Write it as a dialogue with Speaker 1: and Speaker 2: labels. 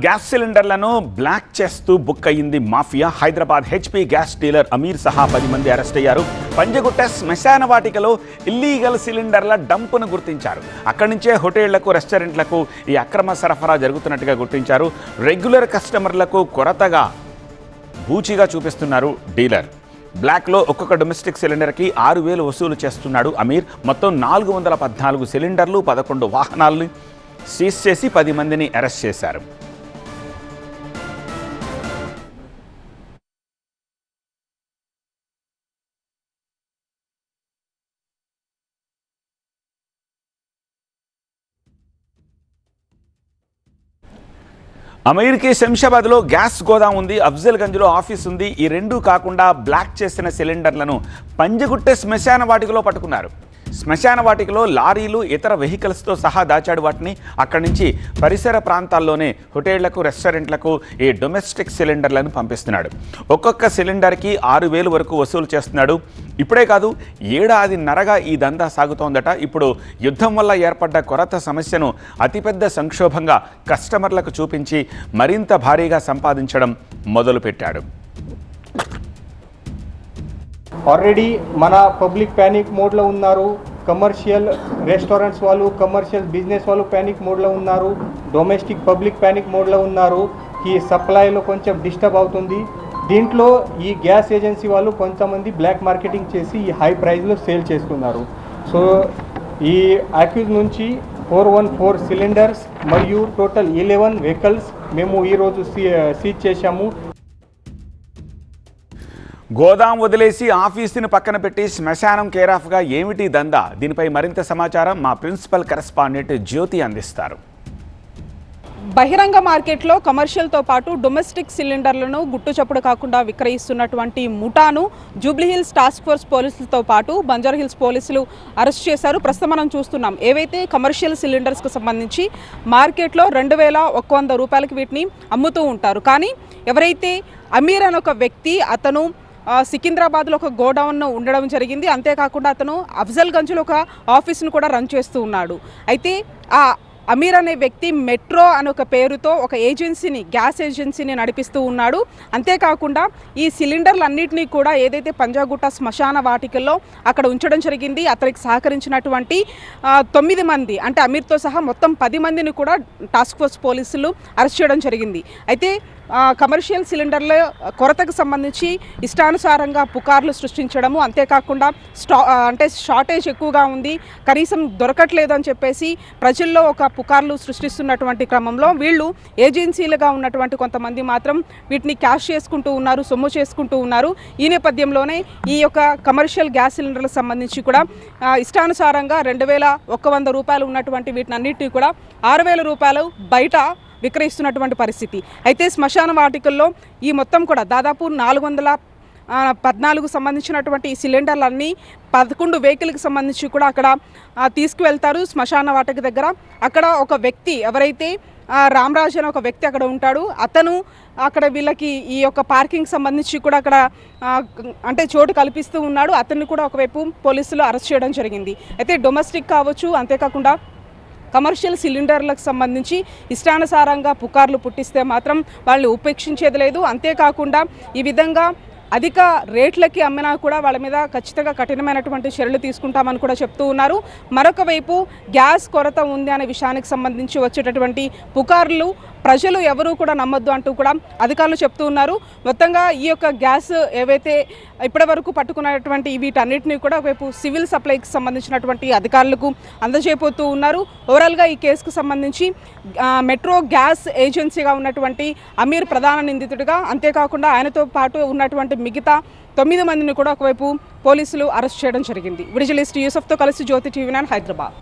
Speaker 1: Gas సిలిండర్లను black చేస్తూ book అయింది mafia. Hyderabad HP gas dealer Amir సహా 10 మంది అరెస్ట్ అయ్యారు. పంజగుట్ట శ్మశాన వాటికలో ఇల్లీగల్ సిలిండర్ల డంపును గుర్తించారు. అక్కడి నుంచే హోటళ్లకు, రెస్టారెంట్లకు ఈ అక్రమ సరఫరా జరుగుతున్నట్టుగా గుర్తించారు. రెగ్యులర్ కస్టమర్లకు కొరతగా బూచిగా చూపిస్తున్నారు డీలర్. బ్లాక్లో ఒక్కొక్క డొమెస్టిక్ సిలిండర్కి 6,000 వసూలు చేస్తున్నాడు అమీర్. మొత్తం 414 సిలిండర్లు, 11 వాహనాలను సీజ్ చేసి 10 మందిని అరెస్ట్ చేశారు. అమీర్కి శంషాబాద్లో గ్యాస్ గోదాం ఉంది, అఫ్జల్గంజ్లో ఆఫీస్ ఉంది. ఈ రెండూ కాకుండా బ్లాక్ చేసిన సిలిండర్లను పంజగుట్ట శ్మశాన వాటికలో పట్టుకున్నారు. శ్మశాన వాటికలో లారీలు, ఇతర వెహికల్స్తో సహా దాచాడు వాటిని. అక్కడి నుంచి పరిసర ప్రాంతాల్లోనే హోటళ్లకు, రెస్టారెంట్లకు ఈ డొమెస్టిక్ సిలిండర్లను పంపిస్తున్నాడు. ఒక్కొక్క సిలిండర్కి 6,000 వరకు వసూలు చేస్తున్నాడు. ఇప్పుడే కాదు, ఏడాదిన్నరగా ఈ దందా సాగుతోందట. ఇప్పుడు యుద్ధం వల్ల ఏర్పడ్డ కొరత సమస్యను అతిపెద్ద సంక్షోభంగా కస్టమర్లకు చూపించి మరింత భారీగా సంపాదించడం మొదలుపెట్టాడు.
Speaker 2: ఆల్రెడీ మన పబ్లిక్ ప్యానిక్ మోడ్లో ఉన్నారు. కమర్షియల్ రెస్టారెంట్స్ వాళ్ళు, కమర్షియల్ బిజినెస్ వాళ్ళు ప్యానిక్ మోడ్లో ఉన్నారు. డొమెస్టిక్ పబ్లిక్ ప్యానిక్ మోడ్లో ఉన్నారు. ఈ సప్లైలో కొంచెం డిస్టర్బ్ అవుతుంది. దీంట్లో ఈ గ్యాస్ ఏజెన్సీ వాళ్ళు కొంతమంది బ్లాక్ మార్కెటింగ్ చేసి ఈ హై ప్రైస్లో సేల్ చేస్తున్నారు. సో ఈ అక్యూజ్ నుంచి 414 సిలిండర్స్ మరియు టోటల్ 11 వెహికల్స్ మేము ఈరోజు సీజ్ చేశాము.
Speaker 1: గోదాం వదిలేసి ఆఫీసుని పక్కన పెట్టి శ్మశానం కేరాఫ్గా ఏమిటి దందా? దీనిపై మరింత సమాచారం మా ప్రిన్సిపల్ కరెస్పాండెంట్ జ్యోతి అందిస్తారు.
Speaker 3: బహిరంగ మార్కెట్లో కమర్షియల్తో పాటు డొమెస్టిక్ సిలిండర్లను గుట్టుచప్పుడు కాకుండా విక్రయిస్తున్నటువంటి ముఠాను జూబ్లీహిల్స్ టాస్క్ ఫోర్స్ పోలీసులతో పాటు బంజారాహిల్స్ పోలీసులు అరెస్ట్ చేశారు. ప్రస్తుతం మనం చూస్తున్నాం, ఏవైతే కమర్షియల్ సిలిండర్స్కు సంబంధించి మార్కెట్లో 2,100 రూపాయలకి వీటిని అమ్ముతూ ఉంటారు. కానీ ఎవరైతే అమీర్ అనే ఒక వ్యక్తి, అతను సికింద్రాబాద్లో ఒక గోడౌన్ ఉండడం జరిగింది. అంతేకాకుండా అతను అఫ్జల్గంజ్లో ఒక ఆఫీస్ను కూడా రన్ చేస్తూ ఉన్నాడు. అయితే ఆ అమీర్ అనే వ్యక్తి మెట్రో అనే ఒక పేరుతో ఒక ఏజెన్సీని, గ్యాస్ ఏజెన్సీని నడిపిస్తూ ఉన్నాడు. అంతేకాకుండా ఈ సిలిండర్లన్నింటినీ కూడా ఏదైతే పంజాగుట్ట శ్మశాన వాటికల్లో అక్కడ ఉంచడం జరిగింది. అతనికి సహకరించినటువంటి 9 మంది, అంటే అమీర్తో సహా మొత్తం 10 మందిని కూడా టాస్క్ ఫోర్స్ పోలీసులు అరెస్ట్ చేయడం జరిగింది. అయితే కమర్షియల్ సిలిండర్ల కొరతకు సంబంధించి ఇష్టానుసారంగా పుకార్లు సృష్టించడము, అంతేకాకుండా షార్టేజ్ ఎక్కువగా ఉంది, కనీసం దొరకట్లేదు అని చెప్పేసి ప్రజల్లో ఒక పుకార్లు సృష్టిస్తున్నటువంటి క్రమంలో వీళ్ళు ఏజెన్సీలుగా ఉన్నటువంటి కొంతమంది మాత్రం వీటిని క్యాష్ చేసుకుంటూ ఉన్నారు, సొమ్ము చేసుకుంటూ ఉన్నారు. ఈ నేపథ్యంలోనే ఈ యొక్క కమర్షియల్ గ్యాస్ సిలిండర్లకు సంబంధించి కూడా ఇష్టానుసారంగా 2,100 రూపాయలు ఉన్నటువంటి వీటిని అన్నింటినీ కూడా 6,000 రూపాయలు బయట విక్రయిస్తున్నటువంటి పరిస్థితి. అయితే శ్మశాన వాటికల్లో ఈ మొత్తం కూడా దాదాపు 414 సంబంధించినటువంటి ఈ సిలిండర్లన్నీ 11 వెహికల్కి సంబంధించి కూడా అక్కడ తీసుకువెళ్తారు శ్మశాన వాటిక దగ్గర. అక్కడ ఒక వ్యక్తి, ఎవరైతే రామరాజ్ అనే ఒక వ్యక్తి అక్కడ ఉంటాడు, అతను అక్కడ వీళ్ళకి ఈ యొక్క పార్కింగ్ సంబంధించి కూడా అక్కడ అంటే చోటు కల్పిస్తూ ఉన్నాడు. అతన్ని కూడా ఒకవైపు పోలీసులు అరెస్ట్ చేయడం జరిగింది. అయితే డొమెస్టిక్ కావచ్చు, అంతేకాకుండా కమర్షియల్ సిలిండర్లకు సంబంధించి ఇష్టానుసారంగా పుకార్లు పుట్టిస్తే మాత్రం వాళ్ళని ఉపేక్షించేది లేదు. అంతేకాకుండా ఈ విధంగా అధిక రేట్లకి అమ్మినా కూడా వాళ్ళ మీద ఖచ్చితంగా కఠినమైనటువంటి చర్యలు తీసుకుంటామని కూడా చెప్తూ ఉన్నారు. మరొక వైపు గ్యాస్ కొరత ఉంది అనే విషయానికి సంబంధించి వచ్చేటటువంటి పుకార్లు ప్రజలు ఎవరూ కూడా నమ్మొద్దు అంటూ కూడా అధికారులు చెప్తూ ఉన్నారు. మొత్తంగా ఈ యొక్క గ్యాస్ ఏవైతే ఇప్పటి వరకు పట్టుకున్నటువంటి వీటన్నిటినీ కూడా ఒకవైపు సివిల్ సప్లైకి సంబంధించినటువంటి అధికారులకు అందజేయబోతూ ఉన్నారు. ఓవరాల్గా ఈ కేసుకు సంబంధించి మెట్రో గ్యాస్ ఏజెన్సీగా ఉన్నటువంటి అమీర్ ప్రధాన నిందితుడిగా, అంతేకాకుండా ఆయనతో పాటు ఉన్నటువంటి మిగతా 9 మందిని కూడా ఒకవైపు పోలీసులు అరెస్ట్ చేయడం జరిగింది. విజిలెన్స్ యూసఫ్తో కలిసి జ్యోతి టీవీ9 హైదరాబాద్.